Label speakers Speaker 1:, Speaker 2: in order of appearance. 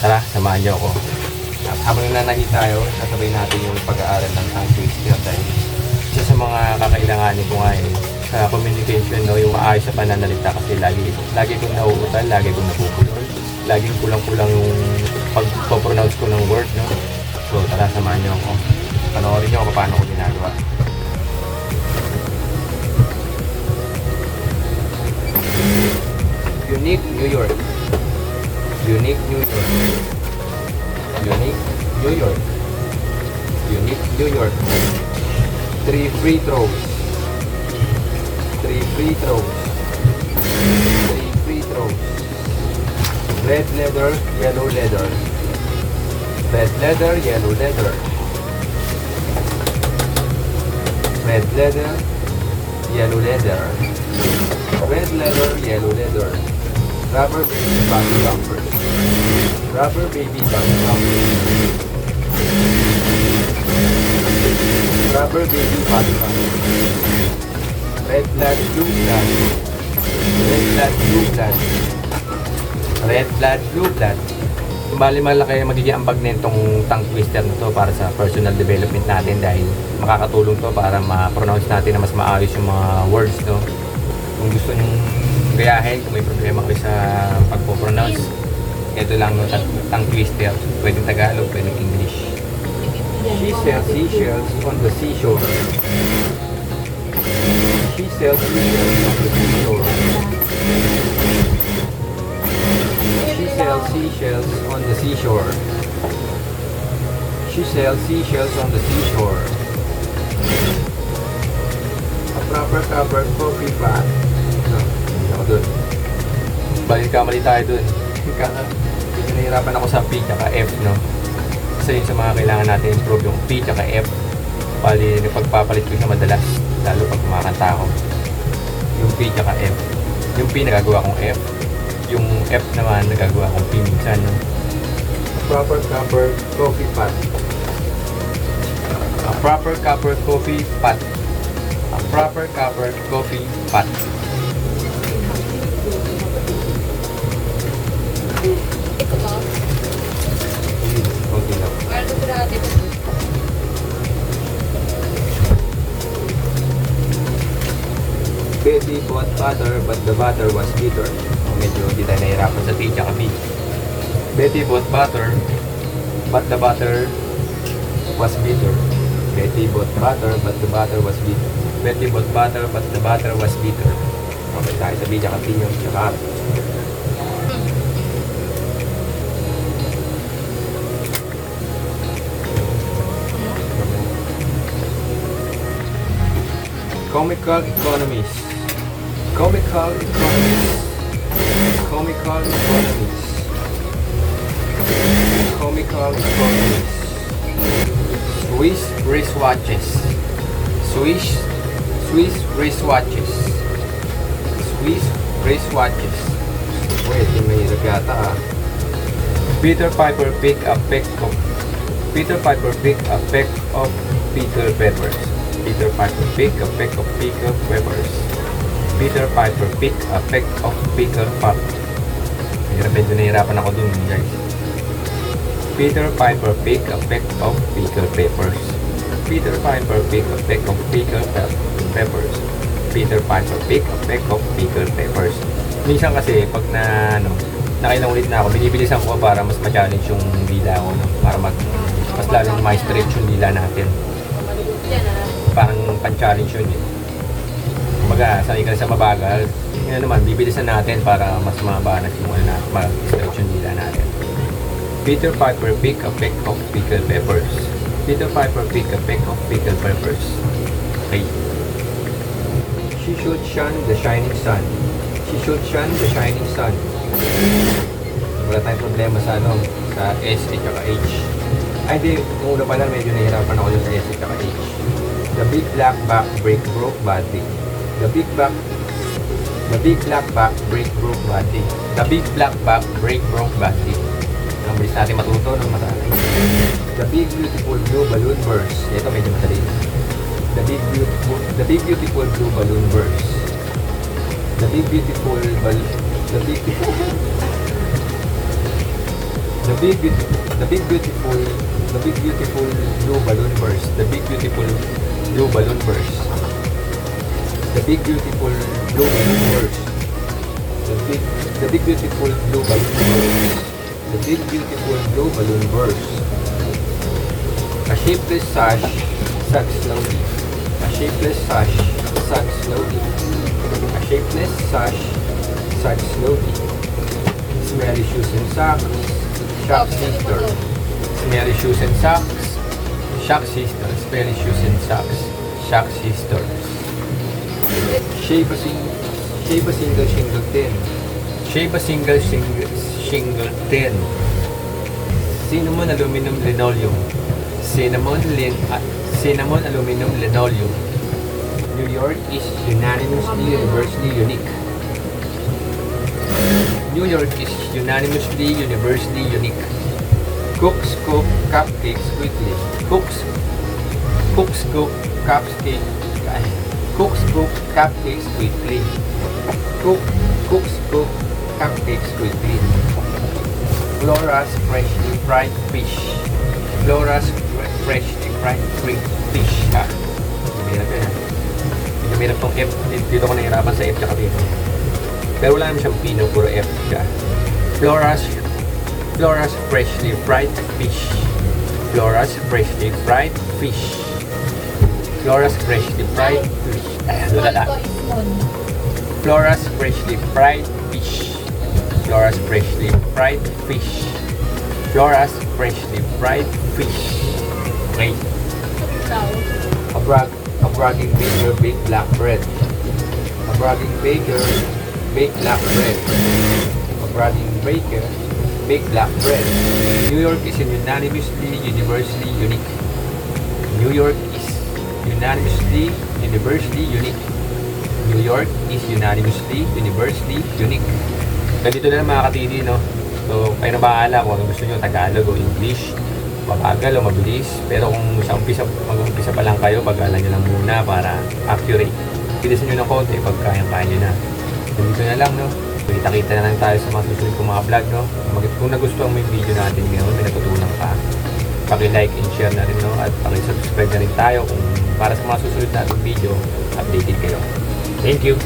Speaker 1: tara, samahan niyo ako. At habang nananahi tayo, sasabay natin yung pag-aaral ng tongue twister dahil isa sa mga kakailanganin ko nga sa communication, no, yung maayos sa pananalita kasi lagi kong nauutal, lagi kong napupulol, laging kulang-kulang yung pag-pronounce ko ng word, no. So tara, samahan niyo ako. Panoorin niyo ako paano ko ginagawa. Unique New York. Unique New York. Unique New York. Unique New York. 3 free throws. 3 free throws. 3 free throws. Red leather, yellow leather. Red leather, yellow leather. Red leather, yellow leather. Red leather, yellow leather. Rubber baby body bumpers. Rubber baby body bumpers. Rubber baby body bumpers. Red blood, blue blood. Red blood, blue blood. Red blood, blue blood. Bali malaki magiging ambag na itong tongue twister na to para sa personal development natin dahil makakatulong to para ma-pronounce natin na mas maayos yung mga words, no? Kung gusto nyo gayahin, kung may problema kayo sa pagpo-pronounce, ito lang, no, tongue twister. Pwedeng Tagalog, pwedeng English. She sells seashells on the seashore. She sells seashells on the seashore. She sells seashells on the seashore. She sells seashells on the seashore. A proper covered coffee pot. No, hindi ako dun. Balik kamali tayo dun. Nahihirapan ako sa P at F, no? Kasi yun sa mga kailangan natin improve yung P at F. Bali, pagpapalit ko siya madalas, lalo pag kumakanta ako. Yung P at F. Yung P nagagawa kong F. Yung F naman nagagawa kong P minsan, no? Proper copper coffee pot. A proper copper coffee pot. A proper copper coffee pot. Okay lang. Betty bought butter but the butter was bitter. Medyo hindi tayo nahirapan sa T tsaka B. Betty bought butter but the butter was bitter. Betty bought butter but the butter was bitter. Betty bought butter but the butter was bitter. Okay tayo sa B tsaka T yung tsaka R. Comical economies. Comical economies. Comical economies. Comical economies. Swiss wristwatches. Swiss wristwatches. Swiss wristwatches. Wait, may hirap yata ah. Peter Piper picked a peck of pickled peppers. Peter Piper picked a peck of pickled peppers. Peter Piper picked a peck of pickled peppers. Medyo nahihirapan ako dun, guys. Peter Piper picked a peck of pickled peppers. Peter Piper picked a peck of pickled peppers. Peter Piper picked a peck of pickled peppers. Minsan kasi, pag nakailang ulit na ako, binibilisan ko para mas ma-challenge yung dila ko, no? Para mas lalong ma-stretch yung dila natin. Parang pan-challenge yun eh. Kumbaga, sanay ka sa mabagal. Yun naman, bibilisan natin para mas mababa na mag-stretch yung dila natin. Peter Piper picked a peck of pickled peppers. Peter Piper picked a peck of pickled peppers. Okay. She should shun the shining sun. She should shun the shining sun. Wala tayong problema sa sa S at H. Ay di, kung una pa lang medyo nahihirapan ako yung S at H. The big black back broke body. The big black back broke body. The big black back broke body. Ang bilis natin matuto ng masanay. The big beautiful blue balloon burst. Ito medyo madali. The big beautiful blue balloon burst. The big beautiful The big beautiful blue balloon burst. The big beautiful blue balloon burst. The big beautiful blue balloon burst. The big beautiful blue balloon burst. The big beautiful blue balloon burst. A shapeless sash sags slowly. A shapeless sash sags slowly. A shapeless sash sags slowly. Smelly shoes and socks. Shock sister. Smelly shoes and socks. Shock sister. Smelly shoes and socks. Shock sister. Shape a single shingle tin. Shape a single shingle tin. Cinnamon aluminum linoleum. Cinnamon aluminum linoleum. New York is unanimously universally unique. New York is unanimously universally unique. Cooks cook cupcakes quickly. Cooks cook cupcakes quickly. Cooks cook cupcakes quickly. Flora's freshly fried fish. Flora's freshly fried fish. Ha? Mahirap yan ha. Medyo mahirap tong F. Dito ko nahirapan sa F tsaka dito. Pero wala naman siyang pino, puro F siya. Flora's freshly fried fish. Flora's freshly fried fish. Flora's freshly fried fish. Lala. Flora's freshly fried fish. Flora's freshly fried fish. Flora's freshly fried fish. Okay. A bragging baker baked black bread. A bragging baker baked black bread. A bragging baker baked black bread. New York is unanimously universally unique. New York is unanimously universally unique. New York is unanimously universally unique. Ganito na lang mga katidi, no? So, kayo na bahala kung ano gusto nyo, Tagalog o English, mabagal o mabilis. Pero kung mag-umpisa pa lang kayo, pag-alan nyo lang muna para accurate. Bilisan nyo ng konti pag kaya nyo na. Ganito na lang, no? Kita-kita na lang tayo sa mga susunod kong mga vlog, no? Kung nagustuhan mo yung video natin ngayon, may natutunan ka, paki-like and share na rin, no? At paki-subscribe na rin tayo kung para sa mga susunod natin video, updated kayo. Thank you!